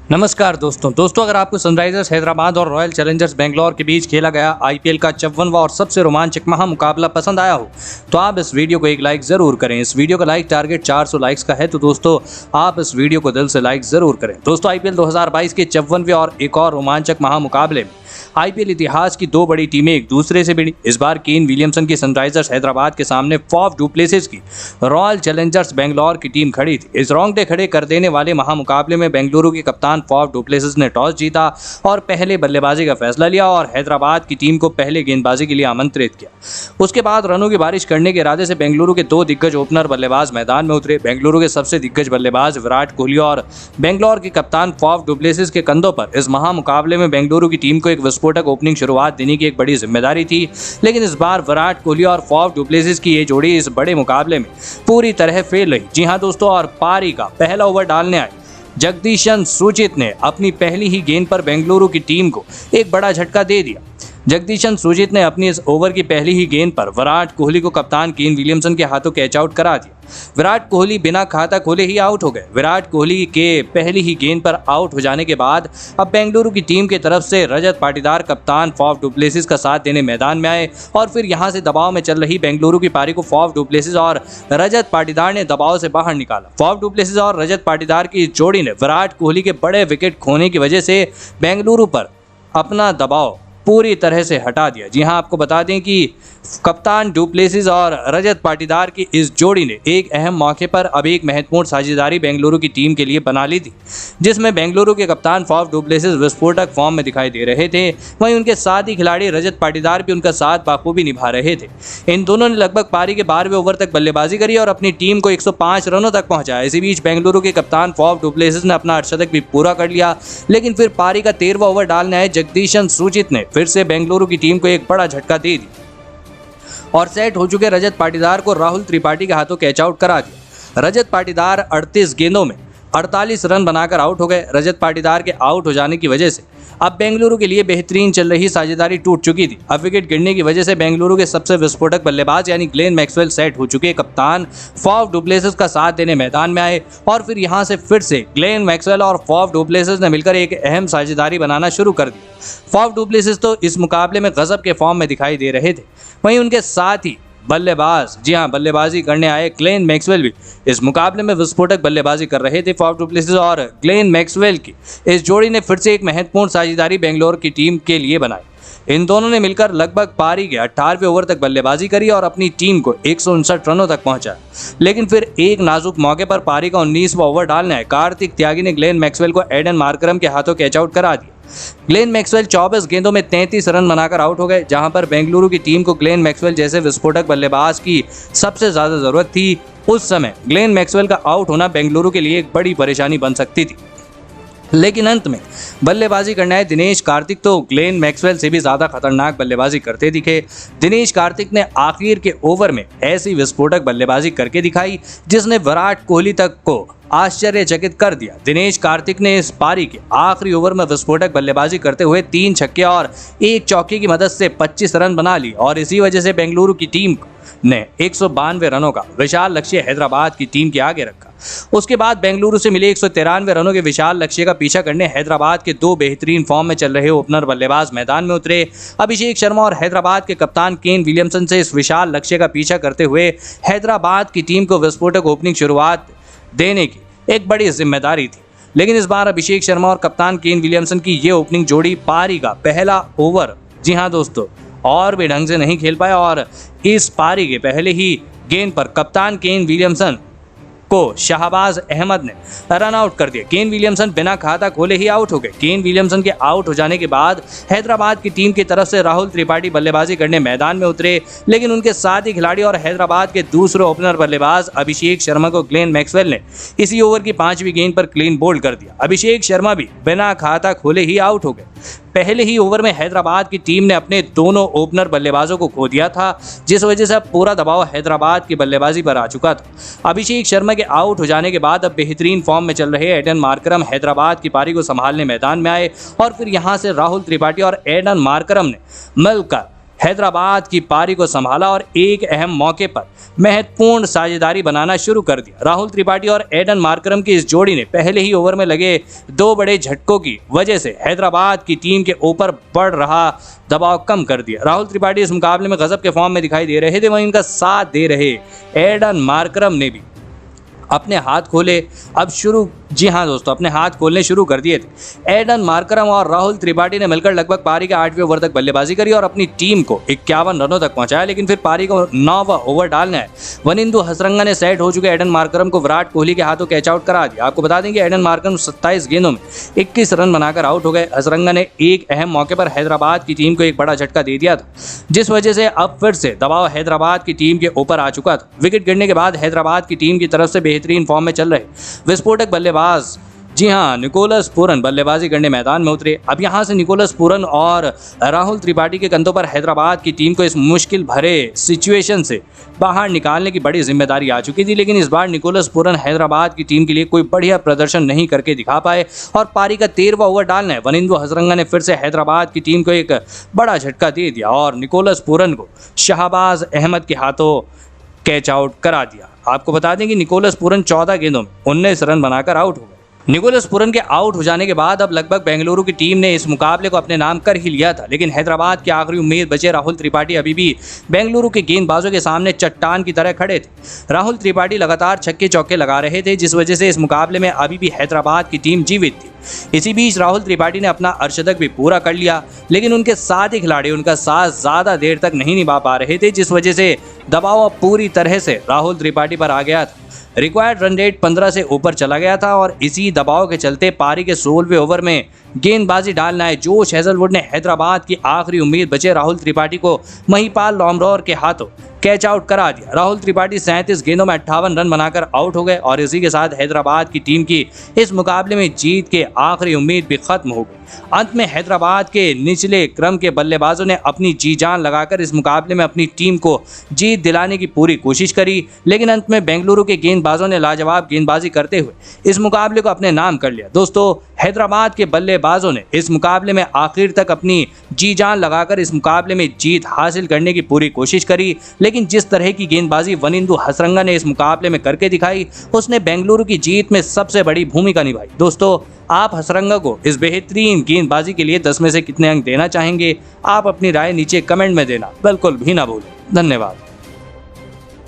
नमस्कार दोस्तों अगर आपको सनराइजर्स हैदराबाद और रॉयल चैलेंजर्स बेंगलोर के बीच खेला गया आईपीएल का 54वां और सबसे रोमांचक महामुकाबला पसंद आया हो तो आप इस वीडियो को एक लाइक ज़रूर करें। इस वीडियो का लाइक टारगेट 400 लाइक्स का है, तो दोस्तों आप इस वीडियो को दिल से लाइक ज़रूर करें। दोस्तों आईपीएल 2022 के 54वें और एक और रोमांचक महामुकाबले में आईपीएल इतिहास की दो बड़ी टीमें एक दूसरे से भिड़ी। इस बार केन विलियमसन की सनराइजर्स हैदराबाद के सामने फाफ डू प्लेसिस की रॉयल चैलेंजर्स बेंगलोर की टीम खड़ी थी। इस रोंगटे खड़े कर देने वाले महामुकाबले में बेंगलुरु के कप्तान फाफ डू प्लेसिस ने टॉस जीता और पहले बल्लेबाजी का फैसला लिया और हैदराबाद की टीम को पहले गेंदबाजी के लिए आमंत्रित किया। उसके बाद रनों की बारिश करने के इरादे से बेंगलुरु के दो दिग्गज ओपनर बल्लेबाज मैदान में उतरे। बेंगलुरु के सबसे दिग्गज बल्लेबाज विराट कोहली और बेंगलोर के कप्तान फाफ डू प्लेसिस के कंधों पर इस महामुकाबले में बेंगलुरु की टीम को एक विस्फोटक ओपनिंग शुरुआत देने की एक बड़ी जिम्मेदारी थी। लेकिन इस बार विराट कोहली और फाफ डू प्लेसिस की ये जोड़ी इस बड़े मुकाबले में पूरी तरह फेल रही। जी हां दोस्तों, और पारी का पहला ओवर डालने आए जगदीशन सुजीत ने अपनी पहली ही गेंद पर बेंगलुरु की टीम को एक बड़ा झटका दे दिया। जगदीशन सुजीत ने अपनी इस ओवर की पहली ही गेंद पर विराट कोहली को कप्तान केन विलियमसन के हाथों कैच आउट करा दिया। विराट कोहली बिना खाता खोले ही आउट हो गए। विराट कोहली के पहली ही गेंद पर आउट हो जाने के बाद अब बेंगलुरु की टीम की तरफ से रजत पाटीदार कप्तान फाफ डू प्लेसिस का साथ देने मैदान में आए और फिर यहां से दबाव में चल रही बेंगलुरु की पारी को फाफ डू प्लेसिस और रजत पाटीदार ने दबाव से बाहर निकाला। फाफ डू प्लेसिस और रजत पाटीदार की जोड़ी ने विराट कोहली के बड़े विकेट खोने की वजह से बेंगलुरु पर अपना दबाव पूरी तरह से हटा दिया। जी हां, आपको बता दें कि कप्तान डू प्लेसिस और रजत पाटीदार की इस जोड़ी ने एक अहम मौके पर अब एक महत्वपूर्ण साझेदारी बेंगलुरु की टीम के लिए बना ली थी, जिसमें बेंगलुरु के कप्तान फाफ डू प्लेसिस विस्फोटक फॉर्म में दिखाई दे रहे थे। वहीं उनके साथ ही खिलाड़ी रजत पाटीदार भी उनका साथ बाखूबी निभा रहे थे। इन दोनों ने लगभग पारी के 12वें ओवर तक बल्लेबाजी करी और अपनी टीम को 105 रनों तक पहुंचाया। इसी बीच बेंगलुरु के कप्तान फाफ डू प्लेसिस ने अपना अर्धशतक भी पूरा कर लिया। लेकिन फिर पारी का 13वां ओवर डालने आए जगदीशन सुजीत ने फिर से बेंगलुरु की टीम को एक बड़ा झटका दे दिया और सेट हो चुके रजत पाटीदार को राहुल त्रिपाठी के हाथों कैच आउट करा दिया। रजत पाटीदार 38 गेंदों में 48 रन बनाकर आउट हो गए। रजत पाटीदार के आउट हो जाने की वजह से अब बेंगलुरु के लिए बेहतरीन चल रही साझेदारी टूट चुकी थी। अब विकेट गिरने की वजह से बेंगलुरु के सबसे विस्फोटक बल्लेबाज यानी ग्लेन मैक्सवेल सेट हो चुके कप्तान फाफ डू प्लेसिस का साथ देने मैदान में आए और फिर यहां से फिर से ग्लेन मैक्सवेल और फाफ डू प्लेसिस ने मिलकर एक अहम साझेदारी बनाना शुरू कर दी। फाफ डू प्लेसिस तो इस मुकाबले में गजब के फॉर्म में दिखाई दे रहे थे, वहीं उनके साथ ही बल्लेबाज, जी हां, बल्लेबाजी करने आए ग्लेन मैक्सवेल भी इस मुकाबले में विस्फोटक बल्लेबाजी कर रहे थे। फाफ डू प्लेसिस और ग्लेन मैक्सवेल की इस जोड़ी ने फिर से एक महत्वपूर्ण साझेदारी बेंगलोर की टीम के लिए बनाई। इन दोनों ने मिलकर लगभग पारी के 18वें ओवर तक बल्लेबाजी करी और अपनी टीम को 159 रनों तक पहुंचाया। लेकिन फिर एक नाजुक मौके पर पारी का 19वां ओवर डालने आए कार्तिक त्यागी ने ग्लेन मैक्सवेल को एडन मार्करम के हाथों कैच आउट करा दिया। ग्लेन मैक्सवेल 24 गेंदों में 33 रन बनाकर आउट हो गए। जहां पर बेंगलुरु की टीम को ग्लेन मैक्सवेल जैसे विस्फोटक बल्लेबाज की सबसे ज्यादा जरूरत थी, उस समय ग्लेन मैक्सवेल का आउट होना बेंगलुरु के लिए एक बड़ी परेशानी बन सकती थी। लेकिन अंत में बल्लेबाजी करने आए दिनेश कार्तिक तो ग्लेन मैक्सवेल से भी ज़्यादा खतरनाक बल्लेबाजी करते दिखे। दिनेश कार्तिक ने आखिर के ओवर में ऐसी विस्फोटक बल्लेबाजी करके दिखाई जिसने विराट कोहली तक को आश्चर्यचकित कर दिया। दिनेश कार्तिक ने इस पारी के आखिरी ओवर में विस्फोटक बल्लेबाजी करते हुए 3 छक्के और 1 चौके की मदद से 25 रन बना ली और इसी वजह से बेंगलुरु की टीम ने 192 रनों का विशाल लक्ष्य हैदराबाद की टीम के आगे रखा। उसके बाद बेंगलुरु से मिले 193 रनों के विशाल लक्ष्य का पीछा करने हैदराबाद के दो बेहतरीन फॉर्म में चल रहे ओपनर बल्लेबाज मैदान में उतरे। अभिषेक शर्मा और हैदराबाद के कप्तान केन विलियमसन से इस विशाल लक्ष्य का पीछा करते हुए हैदराबाद की टीम को विस्फोटक ओपनिंग शुरुआत देने की एक बड़ी जिम्मेदारी थी। लेकिन इस बार अभिषेक शर्मा और कप्तान केन विलियमसन की ये ओपनिंग जोड़ी पारी का पहला ओवर, जी हां दोस्तों, और भी ढंग से नहीं खेल पाया और इस पारी के पहले ही गेंद पर कप्तान केन विलियमसन को शाहबाज अहमद ने रन आउट कर दिया। केन विलियमसन बिना खाता खोले ही आउट हो गए। केन विलियमसन के आउट हो जाने के बाद हैदराबाद की टीम की तरफ से राहुल त्रिपाठी बल्लेबाजी करने मैदान में उतरे। लेकिन उनके साथ ही खिलाड़ी और हैदराबाद के दूसरे ओपनर बल्लेबाज अभिषेक शर्मा को ग्लेन मैक्सवेल ने इसी ओवर की 5वीं गेंद पर क्लीन बोल्ड कर दिया। अभिषेक शर्मा भी बिना खाता खोले ही आउट हो गए। पहले ही ओवर में हैदराबाद की टीम ने अपने दोनों ओपनर बल्लेबाजों को खो दिया था, जिस वजह से अब पूरा दबाव हैदराबाद की बल्लेबाजी पर आ चुका था। अभिषेक शर्मा के आउट हो जाने के बाद अब बेहतरीन फॉर्म में चल रहे एडन मार्करम हैदराबाद की पारी को संभालने मैदान में आए और फिर यहां से राहुल त्रिपाठी और एडन मार्करम ने मिलकर हैदराबाद की पारी को संभाला और एक अहम मौके पर महत्वपूर्ण साझेदारी बनाना शुरू कर दिया। राहुल त्रिपाठी और एडन मार्करम की इस जोड़ी ने पहले ही ओवर में लगे 2 बड़े झटकों की वजह से हैदराबाद की टीम के ऊपर बढ़ रहा दबाव कम कर दिया। राहुल त्रिपाठी इस मुकाबले में गजब के फॉर्म में दिखाई दे रहे थे, वहीं इनका साथ दे रहे एडन मार्करम ने भी अपने हाथ खोले जी हाँ दोस्तों, अपने हाथ खोलने शुरू कर दिए थे। एडन मार्करम और राहुल त्रिपाठी ने मिलकर लगभग पारी के 8वें ओवर तक बल्लेबाजी करी और अपनी टीम को 51 रनों तक पहुंचाया, लेकिन फिर पारी को 9वां ओवर डालना है। वनिंदु हसरंगा ने सेट हो चुके एडन मार्करम को विराट कोहली के हाथों कैच आउट करा दिया। आपको बता दें कि एडन मार्करम 27 गेंदों में 21 रन बनाकर आउट हो गए। हसरंगा ने एक अहम मौके पर हैदराबाद की टीम को एक बड़ा झटका दे दिया था, जिस वजह से अब फिर से दबाव हैदराबाद की टीम के ऊपर आ चुका था। विकेट गिरने के बाद हैदराबाद की टीम की तरफ से बेहतरीन फॉर्म में चल रहे विस्फोटक बल्लेबाज जी हाँ निकोलस पूरन बल्लेबाजी करने मैदान में उतरे। अब यहां से निकोलस पूरन और राहुल त्रिपाठी के कंधों पर हैदराबाद की टीम को इस मुश्किल भरे सिचुएशन से बाहर निकालने की बड़ी जिम्मेदारी आ चुकी थी, लेकिन इस बार निकोलस पूरन हैदराबाद की टीम के लिए कोई बढ़िया प्रदर्शन नहीं करके दिखा पाए और पारी का 13वां ओवर डालना है। वनिंदु हसरंगा ने फिर से हैदराबाद की टीम को एक बड़ा झटका दे दिया और निकोलस पूरन को शहबाज अहमद के हाथों कैच आउट करा दिया। आपको बता दें कि निकोलस पूरन 14 गेंदों में 19 रन बनाकर आउट हो गए। निकोलस पूरन के आउट हो जाने के बाद अब लगभग बेंगलुरु की टीम ने इस मुकाबले को अपने नाम कर ही लिया था, लेकिन हैदराबाद की आखिरी उम्मीद बचे राहुल त्रिपाठी अभी भी बेंगलुरु के गेंदबाजों के सामने चट्टान की तरह खड़े थे। राहुल त्रिपाठी लगातार छक्के चौके लगा रहे थे, जिस वजह से इस मुकाबले में अभी भी हैदराबाद की टीम जीवित थी। इसी बीच राहुल त्रिपाठी ने अपना अर्धशतक भी पूरा कर लिया, लेकिन उनके साथ ही खिलाड़ी उनका साथ ज़्यादा देर तक नहीं निभा पा रहे थे, जिस वजह से दबाव पूरी तरह से राहुल त्रिपाठी पर आ गया था। रिक्वायर्ड रन रेट 15 से ऊपर चला गया था और इसी दबाव के चलते पारी के 16वें ओवर में गेंदबाजी डालना है। जोश हेजलवुड ने हैदराबाद की आखिरी उम्मीद बचे राहुल त्रिपाठी को महिपाल लॉमरोर के हाथों कैच आउट करा दिया। राहुल त्रिपाठी 37 गेंदों में 58 रन बनाकर आउट हो गए और इसी के साथ हैदराबाद की टीम की इस मुकाबले में जीत के आखिरी उम्मीद भी खत्म हो गई। अंत में हैदराबाद के निचले क्रम के बल्लेबाजों ने अपनी जी जान लगाकर इस मुकाबले में अपनी टीम को जीत दिलाने की पूरी कोशिश करी, लेकिन अंत में बेंगलुरु के गेंदबाजों ने लाजवाब गेंदबाजी करते हुए इस मुकाबले को अपने नाम कर लिया। दोस्तों, हैदराबाद के बल्लेबाजों ने इस मुकाबले में आखिर तक अपनी जी जान लगाकर इस मुकाबले में जीत हासिल करने की पूरी कोशिश करी, लेकिन जिस तरह की गेंदबाजी वनिंदु हसरंगा ने इस मुकाबले में करके दिखाई, उसने बेंगलुरु की जीत में सबसे बड़ी भूमिका निभाई। दोस्तों, आप हसरंगा को इस बेहतरीन गेंदबाजी के लिए 10 में से कितने अंक देना चाहेंगे? आप अपनी राय नीचे कमेंट में देना बिल्कुल भी ना भूलें। धन्यवाद।